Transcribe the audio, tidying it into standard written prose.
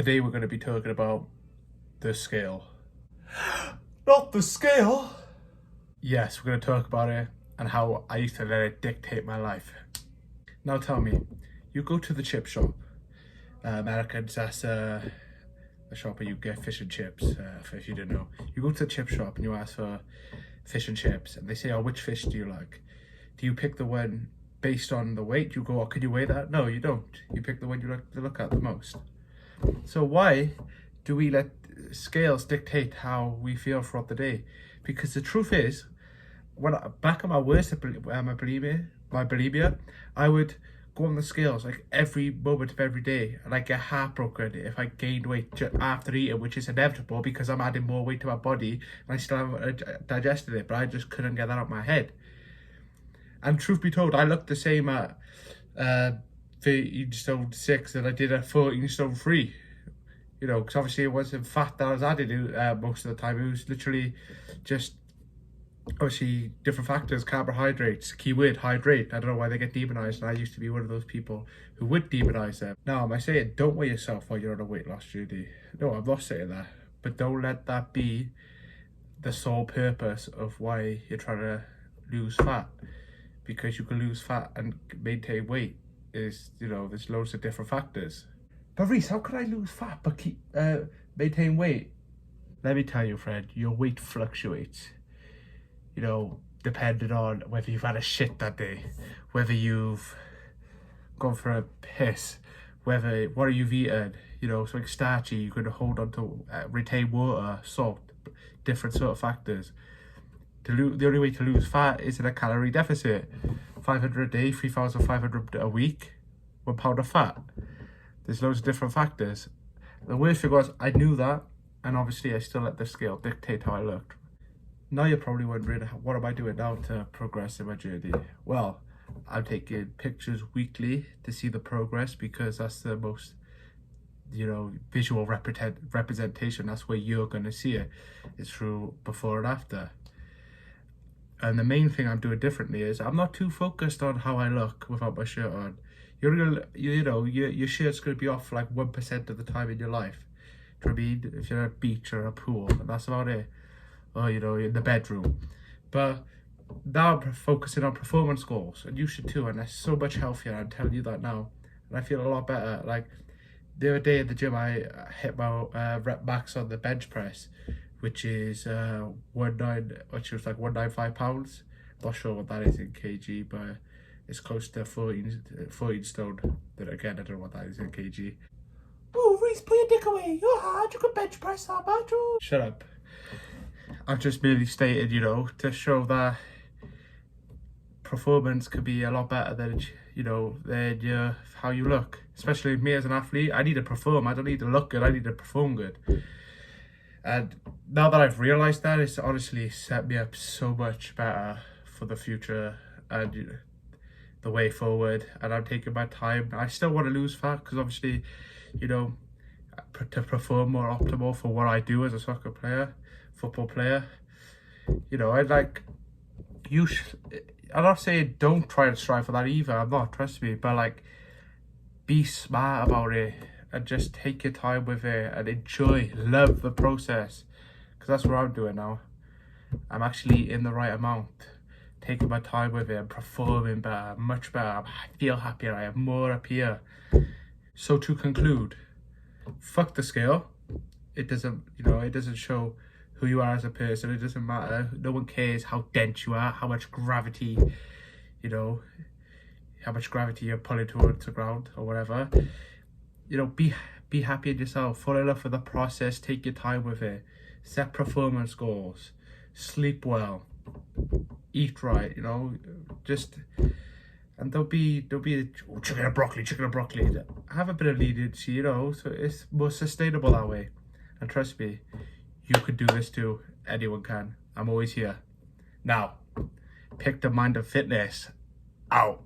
Today we're going to be talking about the scale. Not the scale. Yes, we're going to talk about it and how I used to let it dictate my life. Now tell me, you go to the chip shop. Americans, that's a shop where you get fish and chips, if you didn't know. You go to the chip shop and you ask for fish and chips and they say, oh, which fish do you like? Do you pick the one based on the weight? You go, oh, can you weigh that? No, you don't. You pick the one you like to look at the most. So why do we let scales dictate how we feel throughout the day? Because the truth is, back at my worst, my bulimia, I would go on the scales like every moment of every day, and I get heartbroken if I gained weight after eating, which is inevitable because I'm adding more weight to my body and I still haven't digested it, but I just couldn't get that out of my head. And truth be told, I looked the same at 13 stone 6 that I did at 14 stone 3. You know, because obviously it wasn't fat that I was adding most of the time. It was literally just, obviously, different factors, carbohydrates, keyword, hydrate. I don't know why they get demonized, and I used to be one of those people who would demonize them. Now, am I saying don't weigh yourself while you're on a weight loss journey? No, I'm not saying that. But don't let that be the sole purpose of why you're trying to lose fat. Because you can lose fat and maintain weight. There's loads of different factors. But Reese, how can I lose fat but keep maintain weight? Let me tell you, friend, your weight fluctuates. You know, depending on whether you've had a shit that day, whether you've gone for a piss, what you've eaten. You know, something starchy, you could hold on to retain water, salt, different sort of factors. The only way to lose fat is in a calorie deficit. 500 a day, 3,500 a week, 1 pound of fat. There's loads of different factors. The worst thing was, I knew that, and obviously I still let the scale dictate how I looked. Now you're probably wondering, what am I doing now to progress in my journey? Well, I'm taking pictures weekly to see the progress, because that's the most, visual representation. That's where you're going to see it. It's through before and after. And the main thing I'm doing differently is I'm not too focused on how I look without my shirt on. Your shirt's going to be off like 1% of the time in your life. Do you know what I mean? If you're at a beach or a pool, and that's about it. Or, in the bedroom. But now I'm focusing on performance goals, and you should too, and they're so much healthier, I'm telling you that now. And I feel a lot better. Like, the other day at the gym, I hit my rep max on the bench press, which is 195 pounds. Not sure what that is in kg, but it's close to 14 stone. Then again, I don't know what that is in kg. Oh, Reese, put your dick away. You're hard. You can bench press that much. Shut up. I've just merely stated, to show that performance could be a lot better than, how you look. Especially me as an athlete, I need to perform. I don't need to look good. I need to perform good. And now that I've realised that, it's honestly set me up so much better for the future and the way forward. And I'm taking my time. I still want to lose fat because obviously, to perform more optimal for what I do as a soccer player, football player. I'm not saying don't try to strive for that either. I'm not, trust me. But be smart about it. And just take your time with it and love the process. Because that's what I'm doing now. I'm actually in the right amount. Taking my time with it and performing better, much better. I feel happier, I have more up here. So to conclude, fuck the scale. It doesn't show who you are as a person. It doesn't matter. No one cares how dense you are, how much gravity, you're pulling towards the ground or whatever. Be happy in yourself, fall in love with the process, take your time with it, set performance goals, sleep well, eat right, and don't be chicken and broccoli. Have a bit of leniency, so it's more sustainable that way. And trust me, you could do this too. Anyone can. I'm always here. Now, pick the mind of fitness. Out.